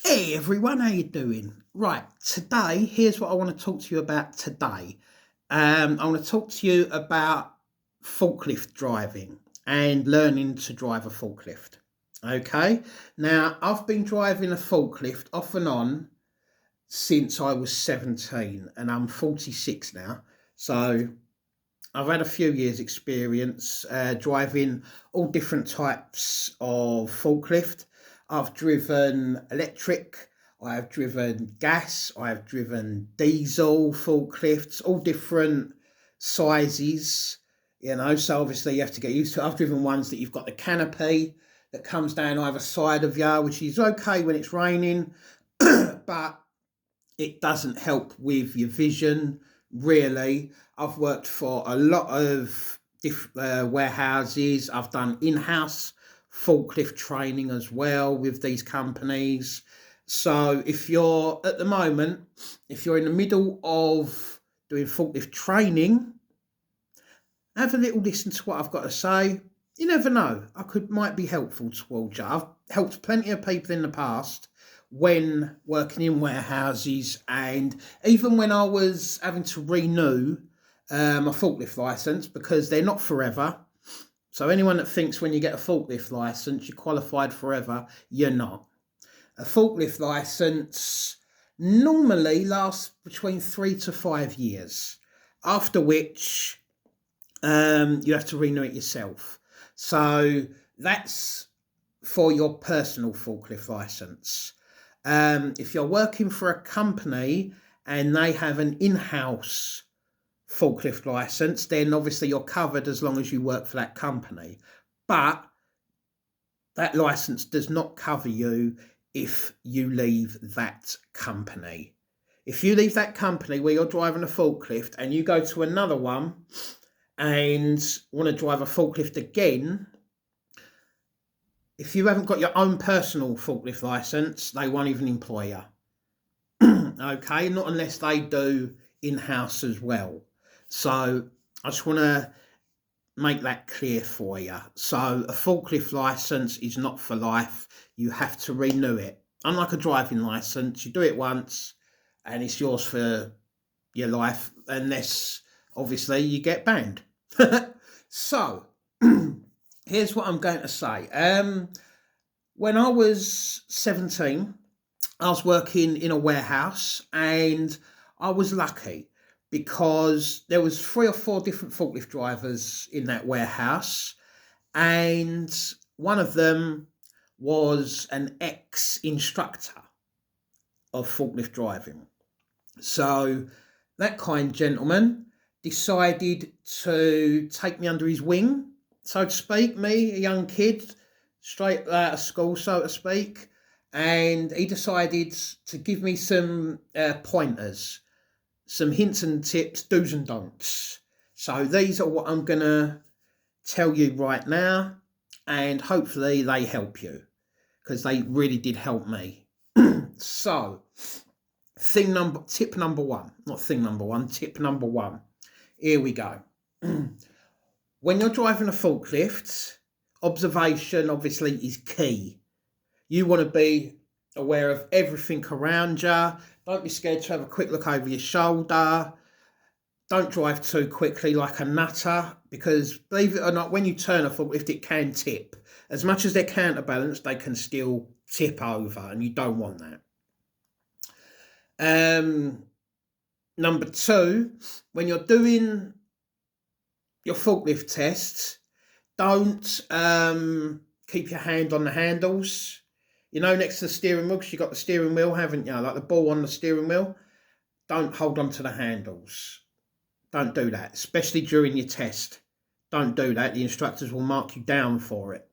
Hey everyone, how you doing? Right, today, here's what I want to talk to you about today. I want to talk to you about forklift driving and learning to drive a forklift. Okay, now I've been driving a forklift off and on since I was 17 and I'm 46 now. So I've had a few years experience driving all different types of forklift. I've driven electric, I have driven gas, I have driven diesel forklifts, all different sizes, so obviously you have to get used to it. I've driven ones that you've got the canopy that comes down either side of you, which is okay when it's raining, but it doesn't help with your vision, really. I've worked for a lot of different warehouses. I've done in-house forklift training as well with these companies. So if you're at the moment, if you're in the middle of doing forklift training, have a little listen to what I've got to say. You never know, might be helpful towards you. I've helped plenty of people in the past when working in warehouses, and even when I was having to renew my forklift license, because they're not forever. So anyone that thinks when you get a forklift license you're qualified forever, you're not. A forklift license normally lasts between 3 to 5 years, after which you have to renew it yourself. So that's for your personal forklift license. If you're working for a company and they have an in-house forklift license, then obviously you're covered as long as you work for that company. But that license does not cover you if you leave that company. If you leave that company where you're driving a forklift and you go to another one and want to drive a forklift again, if you haven't got your own personal forklift license, they won't even employ you. Okay, not unless they do in-house as well. So I just want to make that clear for you. So a forklift license is not for life. You have to renew it. Unlike a driving license, you do it once and it's yours for your life, unless obviously you get banned. So here's what I'm going to say. When I was 17, I was working in a warehouse and I was lucky because there was 3 or 4 different forklift drivers in that warehouse, and one of them was an ex-instructor of forklift driving. So that kind gentleman decided to take me under his wing, so to speak, me, a young kid, straight out of school, so to speak, and he decided to give me some pointers, some hints and tips, do's and don'ts. So these are what I'm going to tell you right now, and hopefully they help you, because they really did help me. So, tip number one. Here we go. When you're driving a forklift, observation obviously is key. You want to be aware of everything around you. Don't be scared to have a quick look over your shoulder. Don't drive too quickly like a nutter, because believe it or not, when you turn a forklift, it can tip. As much as they're counterbalanced, they can still tip over, and you don't want that. Number 2, when you're doing your forklift tests, don't keep your hand on the handles. Next to the steering wheel, because you've got the steering wheel, haven't you? Like the ball on the steering wheel. Don't hold on to the handles. Don't do that, especially during your test. Don't do that. The instructors will mark you down for it.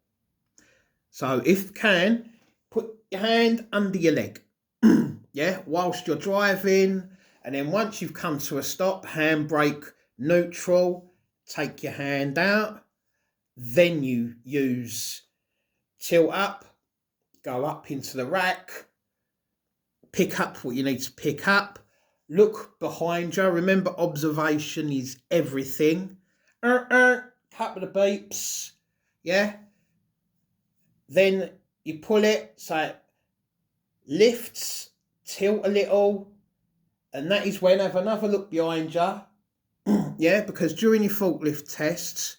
So if you can, put your hand under your leg, yeah, whilst you're driving. And then once you've come to a stop, handbrake neutral, take your hand out. Then you use tilt up, go up into the rack, pick up what you need to pick up, look behind you. Remember, observation is everything. Couple of beeps, yeah. Then you pull it, so lifts, tilt a little, and that is when, have another look behind you. Yeah, because during your forklift tests,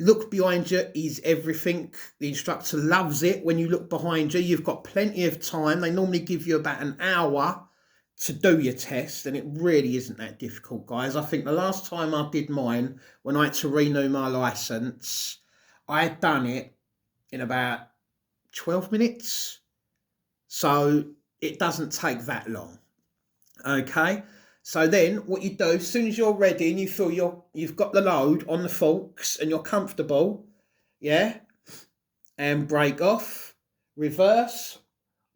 look behind you is everything. The instructor loves it when you look behind you. You've got plenty of time. They normally give you about an hour to do your test, and it really isn't that difficult, guys. I think the last time I did mine, when I had to renew my license, I had done it in about 12 minutes. So it doesn't take that long. Okay. So then what you do, as soon as you're ready and you feel you've got the load on the forks and you're comfortable, yeah, and brake off, reverse,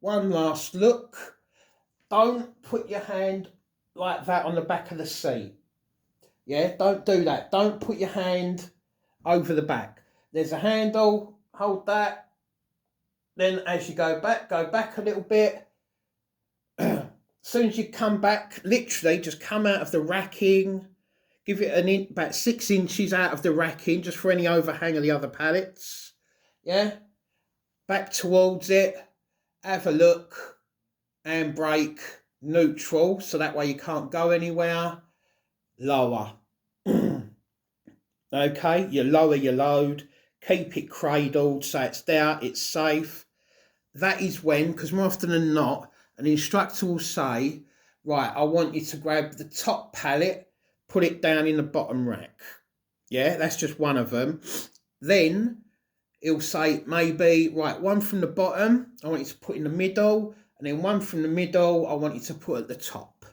one last look. Don't put your hand like that on the back of the seat. Yeah, don't do that. Don't put your hand over the back. There's a handle, hold that. Then as you go back a little bit. As soon as you come back, literally just come out of the racking, give it about 6 inches out of the racking, just for any overhang of the other pallets. Yeah, back towards it, have a look, and brake neutral, so that way you can't go anywhere. Lower. Okay, you lower your load, keep it cradled so it's there, it's safe. That is when, because more often than not, an instructor will say, right, I want you to grab the top pallet, put it down in the bottom rack. Yeah, that's just one of them. Then he'll say maybe, right, one from the bottom, I want you to put in the middle, and then one from the middle, I want you to put at the top.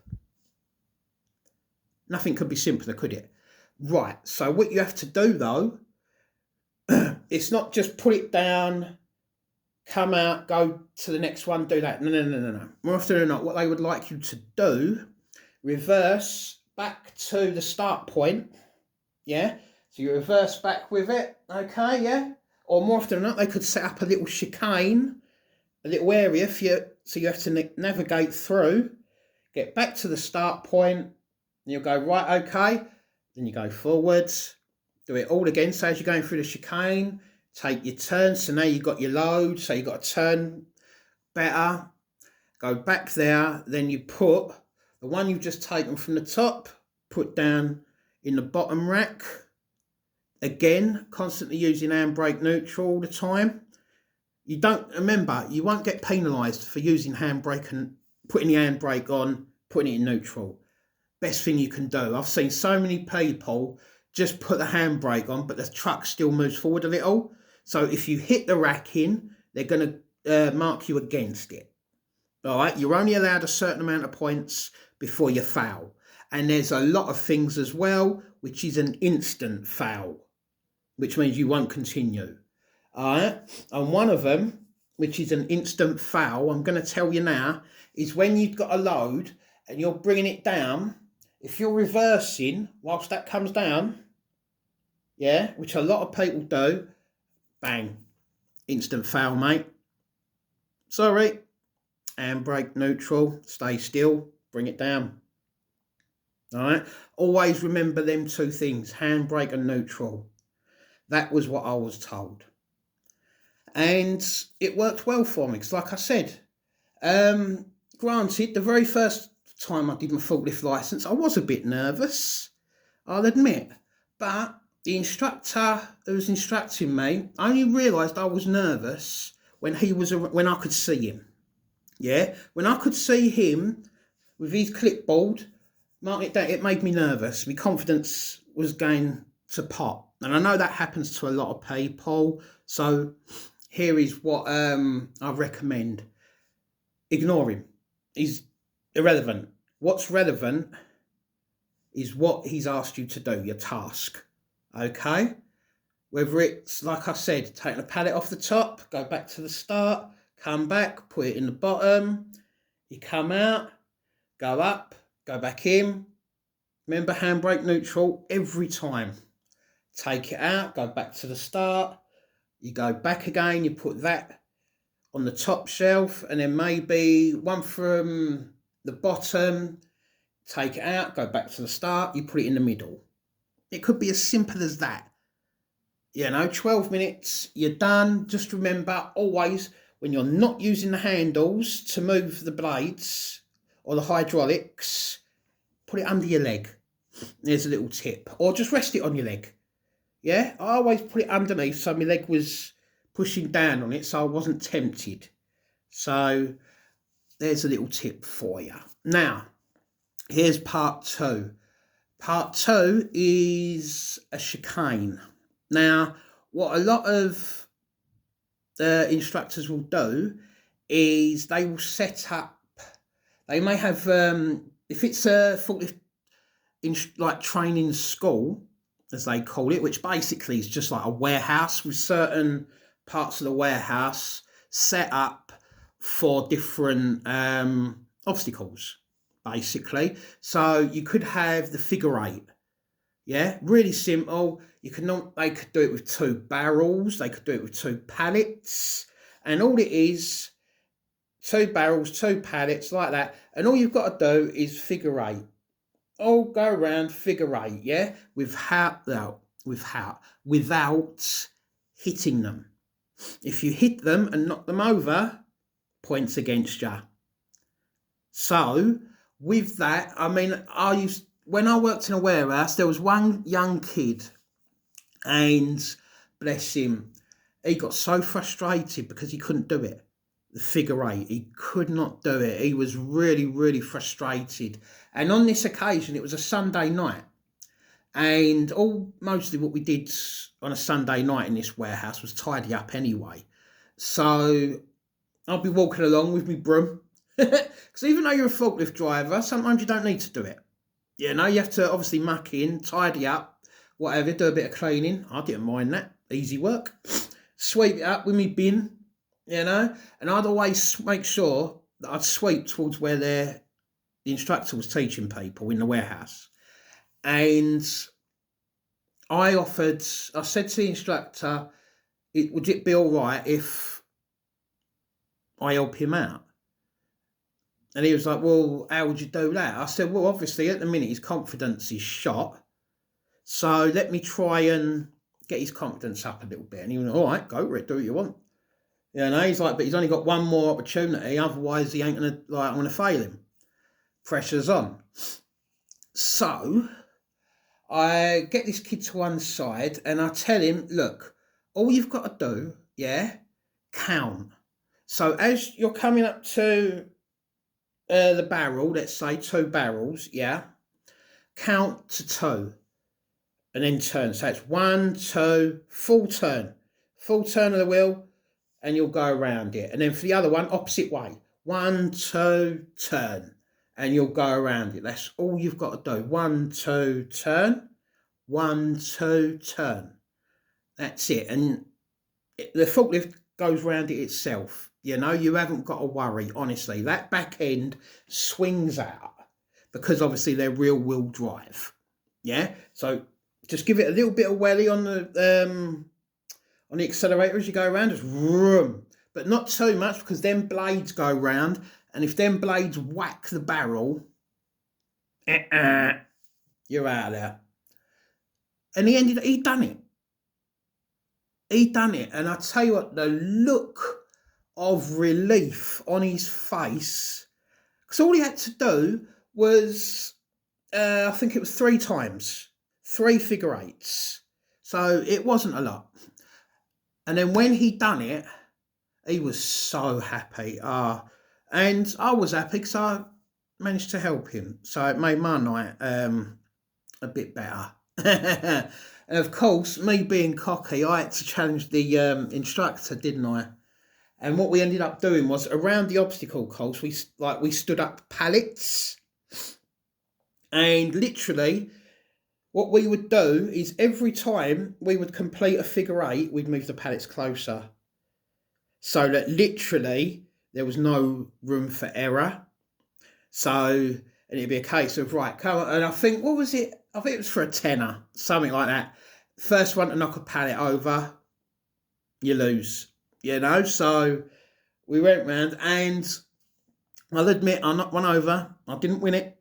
Nothing could be simpler, could it? Right, so what you have to do though, it's not just put it down, come out, go to the next one, do that. No. More often than not, what they would like you to do, reverse back to the start point. Yeah, so you reverse back with it, okay, yeah? Or more often than not, they could set up a little chicane, a little area for you, so you have to navigate through, get back to the start point, and you'll go, right, okay, then you go forwards, do it all again. So as you're going through the chicane, take your turn. So now you've got your load, so you've got to turn better, go back there, then you put the one you've just taken from the top, put down in the bottom rack. Again, constantly using handbrake neutral all the time. You don't, remember, you won't get penalised for using handbrake and putting the handbrake on, putting it in neutral. Best thing you can do. I've seen so many people just put the handbrake on, but the truck still moves forward a little. So if you hit the racking, they're going to mark you against it. All right, you're only allowed a certain amount of points before you foul. And there's a lot of things as well, which is an instant foul, which means you won't continue. All right, and one of them, which is an instant foul, I'm going to tell you now, is when you've got a load and you're bringing it down. If you're reversing whilst that comes down, yeah, which a lot of people do, bang, instant foul, mate. Sorry. Handbrake neutral, stay still, bring it down. All right. Always remember them two things, handbrake and neutral. That was what I was told. And it worked well for me, because like I said, granted, the very first time I did my forklift licence, I was a bit nervous, I'll admit. But the instructor who was instructing me, I only realised I was nervous when I could see him. Yeah, when I could see him with his clipboard, marking it down, it made me nervous. My confidence was going to pop. And I know that happens to a lot of people. So here is what I recommend. Ignore him. He's irrelevant. What's relevant is what he's asked you to do, your task. Okay? Whether it's, like I said, taking a pallet off the top, go back to the start, come back, put it in the bottom, you come out, go up, go back in. Remember, handbrake neutral every time. Take it out, go back to the start, you go back again, you put that on the top shelf, and then maybe one from the bottom, take it out, go back to the start, you put it in the middle. It could be as simple as that. 12 minutes, you're done. Just remember, always, when you're not using the handles to move the blades or the hydraulics, put it under your leg. There's a little tip. Or just rest it on your leg. Yeah, I always put it underneath so my leg was pushing down on it so I wasn't tempted. So there's a little tip for you. Now, here's part two. Part two is a chicane. Now, what a lot of instructors will do is they will set up, they may have, if it's a forklift like training school, as they call it, which basically is just like a warehouse with certain parts of the warehouse set up for different obstacles, basically. So you could have the figure eight. Yeah, really simple. They could do it with 2 barrels, they could do it with 2 pallets, and all it is, 2 barrels, 2 pallets, like that, and all you've got to do is figure eight. All go around figure eight, yeah, without hitting them. If you hit them and knock them over, points against you. So with that, I mean, when I worked in a warehouse, there was one young kid, and bless him, he got so frustrated because he couldn't do it. The figure eight, he could not do it. He was really, really frustrated. And on this occasion, it was a Sunday night. And mostly what we did on a Sunday night in this warehouse was tidy up anyway. So I'll be walking along with my broom. Because even though you're a forklift driver, sometimes you don't need to do it. You know, you have to obviously muck in, tidy up, whatever, do a bit of cleaning. I didn't mind that. Easy work. Sweep it up with me bin, you know. And I'd always make sure that I'd sweep towards where the instructor was teaching people in the warehouse. And I said to the instructor, would it be all right if I help him out? And he was like, well, how would you do that? I said, well, obviously at the minute his confidence is shot. So let me try and get his confidence up a little bit. And he went, all right, go for it, do what you want. You know, he's like, but he's only got one more opportunity, otherwise he ain't gonna, like, I'm gonna fail him. Pressure's on. So I get this kid to one side and I tell him, look, all you've got to do, yeah, count. So as you're coming up to the barrel, let's say 2 barrels, yeah, count to 2 and then turn. So it's 1, 2, full turn of the wheel, and you'll go around it. And then for the other one, opposite way, 1, 2, turn, and you'll go around it. That's all you've got to do. 1, 2, turn, 1, 2, turn. That's it. And the forklift goes round it itself. You know, you haven't got to worry, honestly. That back end swings out because obviously they're rear wheel drive. Yeah. So just give it a little bit of welly on the accelerator as you go around, just vroom, but not too much because them blades go round, and if them blades whack the barrel, you're out of there. And he done it. He done it, and I tell you what, the look of relief on his face, because all he had to do was, I think it was 3 times, 3 figure eights, so it wasn't a lot. And then when he done it, he was so happy. And I was happy because I managed to help him. So it made my night a bit better. And of course, me being cocky, I had to challenge the instructor, didn't I? And what we ended up doing was, around the obstacle course, we stood up pallets. And literally, what we would do is every time we would complete a figure eight, we'd move the pallets closer. So that literally there was no room for error. So, and it'd be a case of, right, come on. And I think, what was it? I think it was for a tenner, something like that. First one to knock a pallet over, you lose, you know? So we went round, and I'll admit I knocked one over. I didn't win it.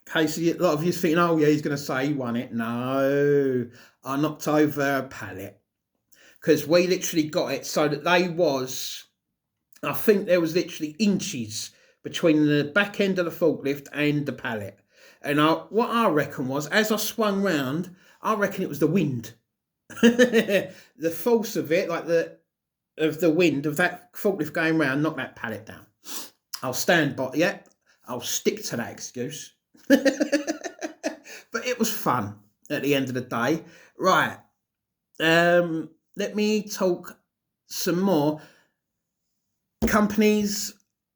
In case a lot of you thinking, oh yeah, he's going to say he won it. No, I knocked over a pallet because we literally got it so that they was I think there was literally inches between the back end of the forklift and the pallet. And what I reckon was, as I swung round, I reckon it was the wind. The force of it, like the wind of that forklift going round, knocked that pallet down. I'll stand by, yeah, I'll stick to that excuse. But it was fun at the end of the day. Right, let me talk some more. Companies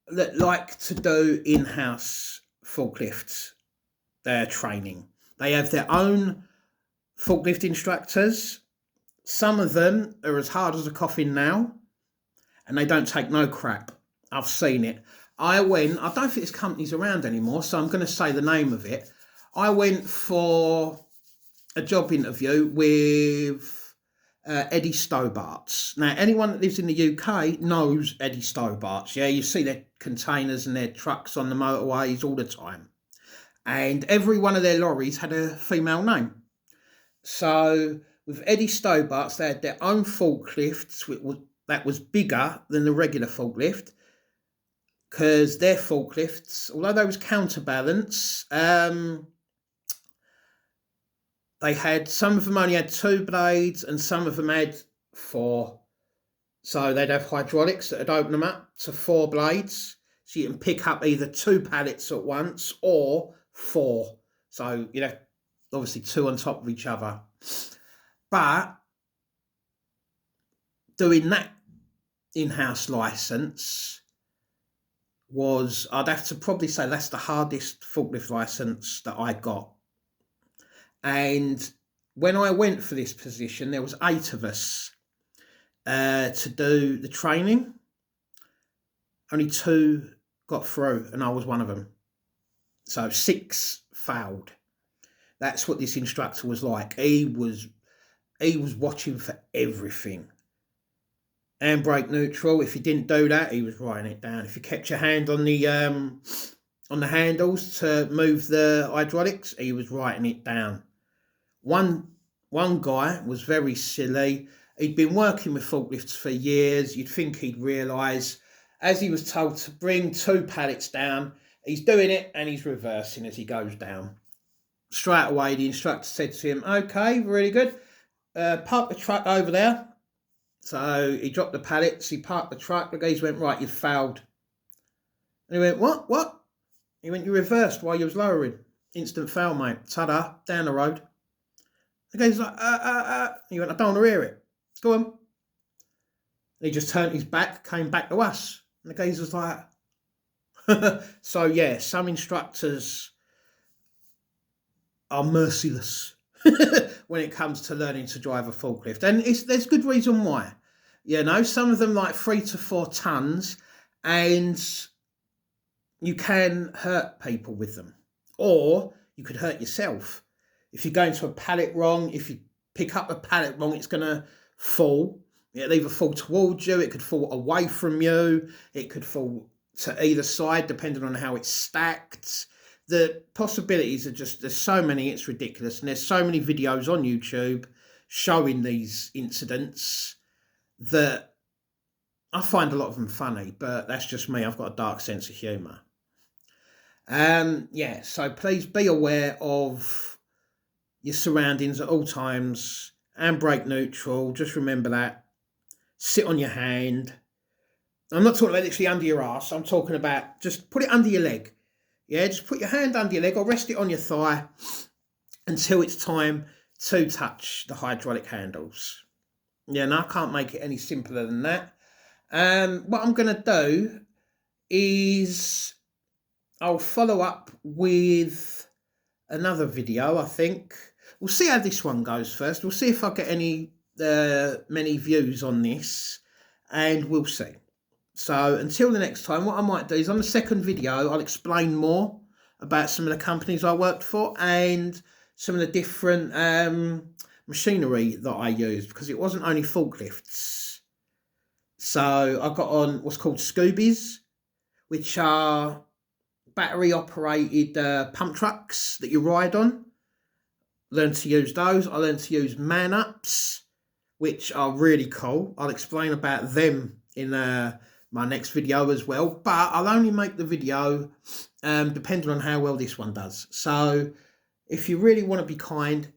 that like to do in-house forklift training. They have their own forklift instructors. Some of them are as hard as a coffin now, and they don't take no crap. I've seen it. I don't think this company's around anymore, so I'm going to say the name of it. I went for a job interview with Eddie Stobart's. Now, anyone that lives in the UK knows Eddie Stobart's. Yeah, you see their containers and their trucks on the motorways all the time. And every one of their lorries had a female name. So with Eddie Stobart's, they had their own forklifts that was bigger than the regular forklift, because their forklifts, although they was counterbalance, they had, some of them only had 2 blades and some of them had 4. So they'd have hydraulics that would open them up to 4 blades. So you can pick up either 2 pallets at once or 4. So you'd have obviously 2 on top of each other. But doing that in-house license was, I'd have to probably say that's the hardest forklift license that I got. And when I went for this position, there was 8 of us to do the training. Only 2 got through, and I was one of them. So 6 failed. That's what this instructor was like. He was watching for everything. Handbrake neutral. If you didn't do that, he was writing it down. If you kept your hand on the handles to move the hydraulics, he was writing it down. One guy was very silly. He'd been working with forklifts for years. You'd think he'd realise, as he was told to bring 2 pallets down, he's doing it and he's reversing as he goes down. Straight away, the instructor said to him, "Okay, really good. Park the truck over there." So he dropped the pallets, he parked the truck. The guys went, "Right, you've failed." And he went, What? He went, "You reversed while you was lowering. Instant fail, mate. Ta-da, down the road." The guy's like, He went, "I don't want to hear it. Go on." And he just turned his back, came back to us. And the guys was like, so yeah, some instructors are merciless when it comes to learning to drive a forklift. And there's good reason why. You know, some of them like 3 to 4 tons, and you can hurt people with them. Or you could hurt yourself. If you go into a pallet wrong, if you pick up a pallet wrong, it's going to fall. It'll either fall towards you, it could fall away from you, it could fall to either side, depending on how it's stacked. The possibilities are just, there's so many, it's ridiculous. And there's so many videos on YouTube showing these incidents that I find a lot of them funny, but that's just me. I've got a dark sense of humour. Yeah, so please be aware of your surroundings at all times. Handbrake neutral, just remember that. Sit on your hand. I'm not talking about literally under your arse. I'm talking about just put it under your leg. Yeah, just put your hand under your leg or rest it on your thigh until it's time to touch the hydraulic handles. Yeah, no, I can't make it any simpler than that. What I'm going to do is I'll follow up with another video, I think. We'll see how this one goes first. We'll see if I get many views on this, and we'll see. So until the next time, what I might do is on the second video, I'll explain more about some of the companies I worked for and some of the different machinery that I used, because it wasn't only forklifts. So I got on what's called Scoobies, which are battery operated pump trucks that you ride on. Learned to use those. I learned to use man-ups, which are really cool. I'll explain about them in my next video as well, but I'll only make the video depending on how well this one does. So if you really want to be kind,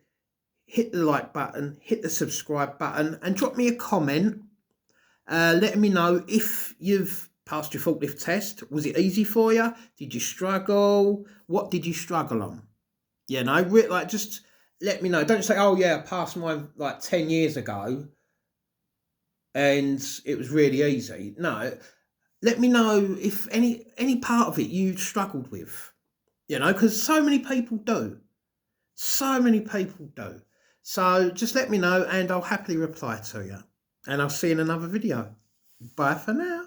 hit the like button, hit the subscribe button, and drop me a comment letting me know if you've passed your forklift test. Was it easy for you? Did you struggle? What did you struggle on? You know, like, just let me know. Don't say, oh yeah, I passed mine like 10 years ago and it was really easy. No, let me know if any part of it you struggled with, you know, because so many people do. So many people do. So just let me know and I'll happily reply to you. And I'll see you in another video. Bye for now.